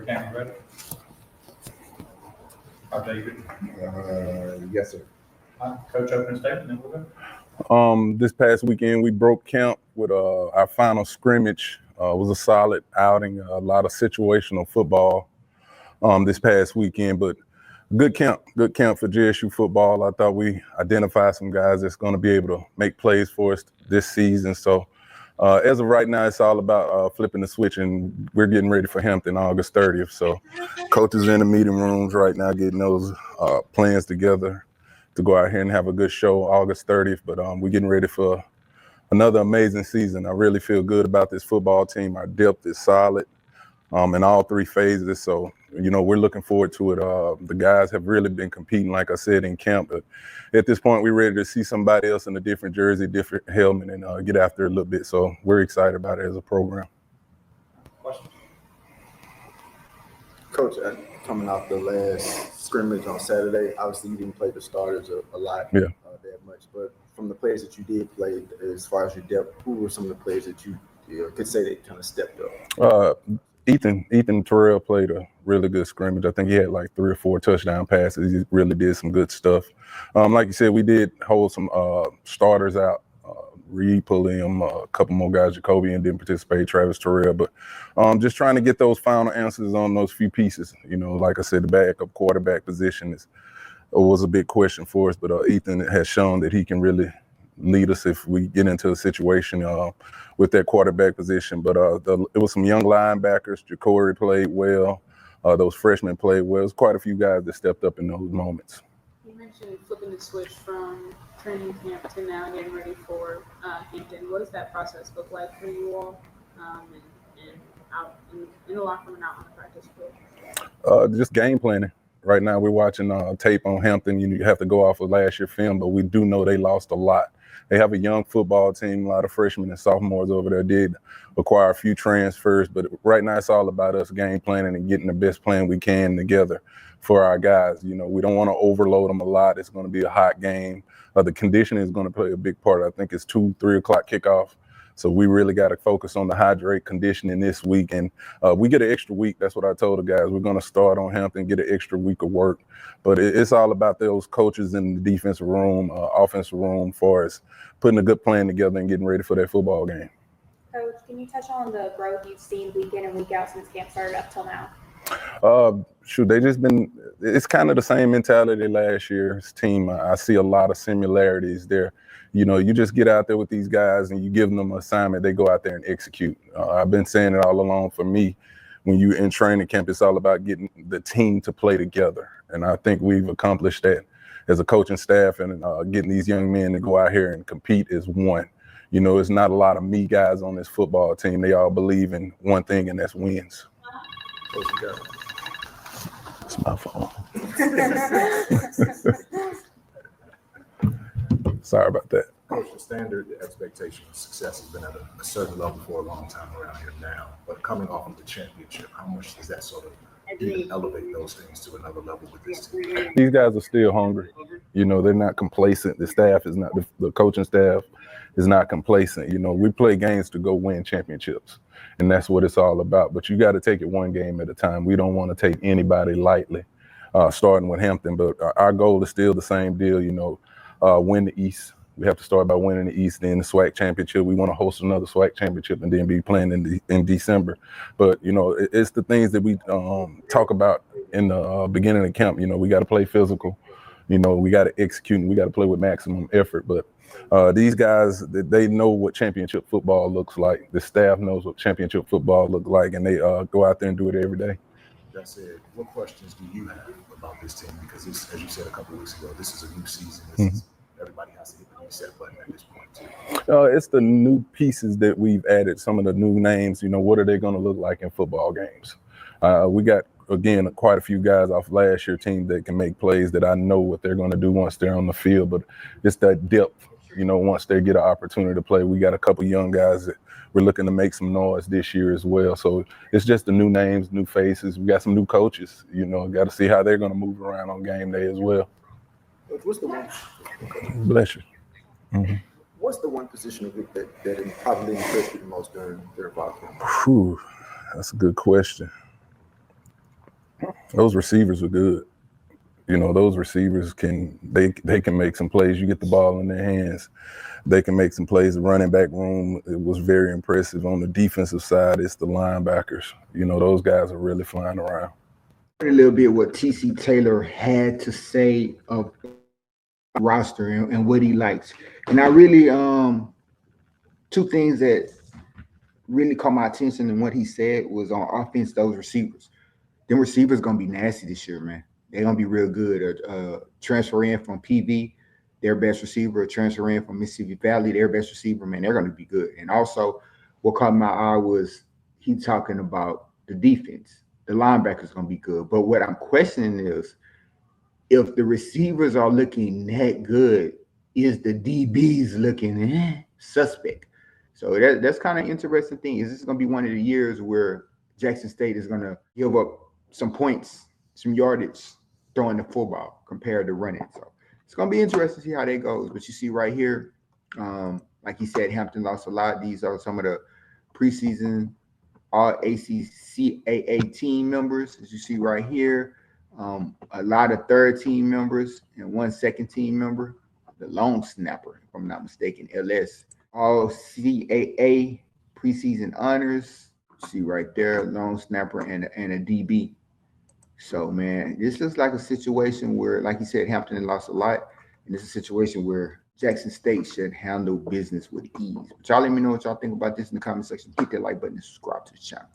Every camp ready? David? Yes, sir. Coach, opening statement, then we'll go. This past weekend, we broke camp with our final scrimmage. It was a solid outing, a lot of situational football this past weekend, but good camp for JSU football. I thought we identified some guys that's going to be able to make plays for us this season. So as of right now, it's all about flipping the switch, and we're getting ready for Hampton August 30th. So coaches in the meeting rooms right now getting those plans together to go out here and have a good show August 30th. But we're getting ready for another amazing season. I really feel good about this football team. Our depth is solid in all three phases. So, we're looking forward to it. The guys have really been competing, like I said, in camp. But at this point, we're ready to see somebody else in a different jersey, different helmet, and get after it a little bit. So we're excited about it as a program. Questions? Coach, coming off the last scrimmage on Saturday, obviously you didn't play the starters a lot, that much. But from the players that you did play, as far as your depth, who were some of the players that you could say they kind of stepped up? Ethan Terrell played a really good scrimmage. I think he had like 3 or 4 touchdown passes. He really did some good stuff. Like you said, we did hold some starters out. Reed Pulliam, a couple more guys. Jacobian didn't participate, Travis Terrell. But just trying to get those final answers on those few pieces. Like I said, the backup quarterback position was a big question for us. But Ethan has shown that he can really lead us if we get into a situation with that quarterback position. But it was some young linebackers. Jacory played well. Those freshmen played well. There's quite a few guys that stepped up in those moments. You mentioned flipping the switch from training camp to now getting ready for Hampton. What does that process look like for you all and out in the locker room and out on the practice field? Just game planning. Right now we're watching tape on Hampton. You have to go off of last year's film, but we do know they lost a lot. They have a young football team. A lot of freshmen and sophomores over there did acquire a few transfers, but right now it's all about us game planning and getting the best plan we can together for our guys. We don't want to overload them a lot. It's going to be a hot game. The conditioning is going to play a big part. I think it's 2-3 o'clock kickoff. So we really got to focus on the hydrate conditioning this week. And we get an extra week. That's what I told the guys. We're going to start on Hampton, get an extra week of work. But it's all about those coaches in the defensive room, offensive room, for us putting a good plan together and getting ready for that football game. Coach, can you touch on the growth you've seen week in and week out since camp started up till now? They just been, it's kind of the same mentality last year's team. I see a lot of similarities there. You just get out there with these guys and you give them an assignment, they go out there and execute. I've been saying it all along. For me, when you're in training camp, it's all about getting the team to play together. And I think we've accomplished that as a coaching staff, and getting these young men to go out here and compete is one. It's not a lot of me guys on this football team. They all believe in one thing, and that's wins. It's my phone. Sorry about that. Coach, the standard, the expectation of success has been at a certain level for a long time around here now. But coming off of the championship, how much does that sort of even elevate those things to another level with this team? These guys are still hungry. They're not complacent. The staff is not, the coaching staff is not complacent. We play games to go win championships, and that's what it's all about. But you got to take it one game at a time. We don't want to take anybody lightly, starting with Hampton. But our goal is still the same deal, win the East. We have to start by winning the East, then the SWAC championship. We want to host another SWAC championship and then be playing in December. But, it's the things that we talk about in the beginning of camp. We got to play physical. We got to execute, and we got to play with maximum effort. But these guys, they know what championship football looks like. The staff knows what championship football looks like, and they go out there and do it every day. That said, what questions do you have about this team? Because this, as you said a couple of weeks ago, this is a new season. Everybody has to hit the reset button at this point, too. It's the new pieces that we've added, some of the new names. What are they going to look like in football games? We got, again, quite a few guys off last year's team that can make plays that I know what they're going to do once they're on the field. But it's that depth, once they get an opportunity to play. We got a couple young guys that we're looking to make some noise this year as well. So it's just the new names, new faces. We got some new coaches, got to see how they're going to move around on game day as well. What's the one? Bless you. Mm-hmm. What's the one position group that probably impressed you the most during fall camp? Whew, that's a good question. Those receivers are good. You know, those receivers can make some plays. You get the ball in their hands, they can make some plays. The running back room, it was very impressive. On the defensive side, it's the linebackers. You know, those guys are really flying around. A little bit what TC Taylor had to say of roster and what he likes. And I really two things that really caught my attention and what he said was on offense, those receivers. Them receivers gonna be nasty this year, man. They're gonna be real good. Transfer in from PV, their best receiver, transfer in from Mississippi Valley, their best receiver, man, they're gonna be good. And also what caught my eye was he talking about the defense. The linebackers gonna be good. But what I'm questioning is if the receivers are looking that good, is the DBs looking suspect? So that's kind of interesting thing. Is this gonna be one of the years where Jackson State is gonna give up some points, some yardage throwing the football compared to running? So it's gonna be interesting to see how that goes. But you see right here, like he said, Hampton lost a lot. These are some of the preseason all ACCAA team members, as you see right here. A lot of third team members and one second team member, the long snapper, if I'm not mistaken, LS. All CAA preseason honors. See right there, long snapper and a DB. So, man, this looks like a situation where, like you said, Hampton lost a lot. And this is a situation where Jackson State should handle business with ease. But y'all let me know what y'all think about this in the comment section. Hit that like button and subscribe to the channel.